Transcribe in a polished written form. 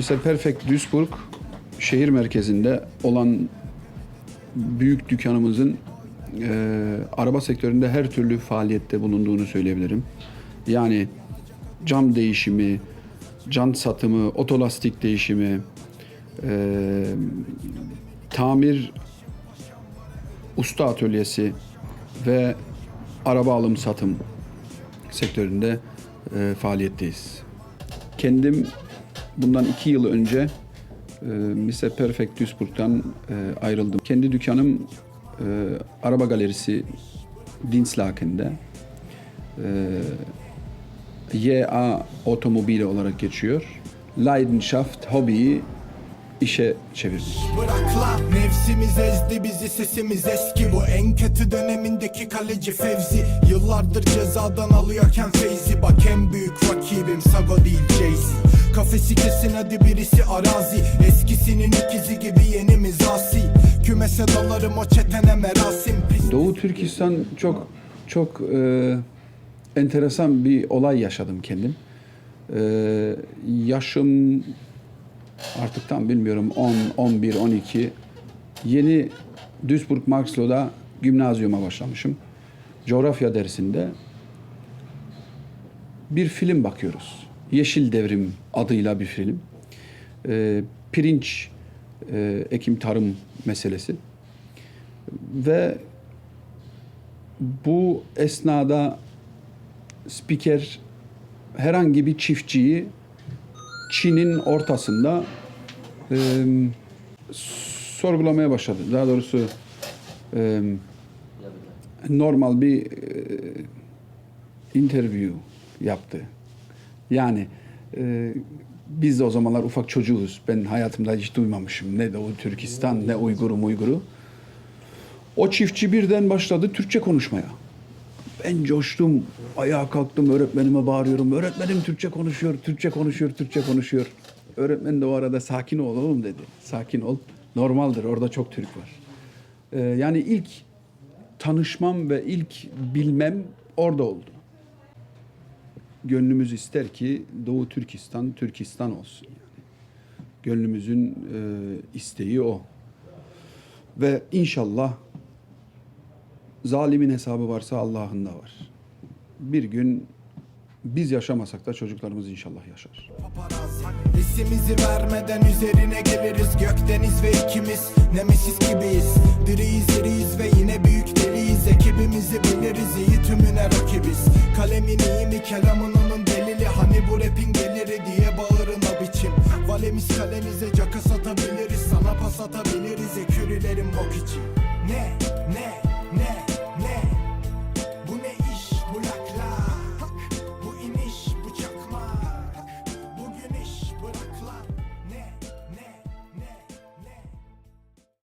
Mr. Perfect Duisburg şehir merkezinde olan büyük dükkanımızın araba sektöründe her türlü faaliyette bulunduğunu söyleyebilirim. Yani cam değişimi, jant satımı, otolastik değişimi, tamir usta atölyesi ve araba alım satım sektöründe faaliyetteyiz. Kendim bundan 2 yıl önce Mr. Perfect Duisburg'dan ayrıldım. Kendi dükkanım araba galerisi Dinslaken'de. YA Otomobile olarak geçiyor. Leidenschaft, hobiyi işe çevirdik. Bırak lan nefsimiz ezdi bizi, sesimiz eski. Bu en kötü dönemindeki kaleci Fevzi. Yıllardır cezadan alıyorken feyzi. Bak en büyük rakibim Sago değil Jay-Z. Kafesi kesin hadi birisi arazi. Eskisinin ikizi gibi yenimiz asi. Kümese dalarım o çetene merasim. Doğu Türkistan çok enteresan bir olay yaşadım kendim. Yaşım artık tam bilmiyorum 10, 11, 12. Yeni Duisburg-Marxloh'da gimnazyuma başlamışım. Coğrafya dersinde bir film bakıyoruz. Yeşil Devrim adıyla bir film. Pirinç ekim tarım meselesi. Ve bu esnada spiker herhangi bir çiftçiyi Çin'in ortasında sorgulamaya başladı. Daha doğrusu normal bir interview yaptı. Yani biz de o zamanlar ufak çocuğuz. Ben hayatımda hiç duymamışım. Ne Doğu Türkistan, ne Uygur'u. O çiftçi birden başladı Türkçe konuşmaya. Ben coştum, ayağa kalktım, öğretmenime bağırıyorum. Öğretmenim Türkçe konuşuyor. Öğretmen de o arada sakin ol oğlum dedi. Sakin ol, normaldir, orada çok Türk var. Yani ilk tanışmam ve ilk bilmem orada oldu. Gönlümüz ister ki Doğu Türkistan olsun. Yani. Gönlümüzün isteği o. Ve inşallah zalimin hesabı varsa Allah'ın da var. Bir gün biz yaşamasak da çocuklarımız inşallah yaşar. İsimizi vermeden üzerine geliriz. Gökdeniz ve ikimiz Nemesis gibiyiz. Diriyiz ve yine büyük deliyiz. Ekibimizi biliriz, iyi tümüne rakibiz. Kalemin iyi mi, kelamın onun delili. Hani bu rapin geliri diye bağırın o biçim. Valemiz kalenize caka satabiliriz. Sana pas atabiliriz, ekürülerin bok için. Ne?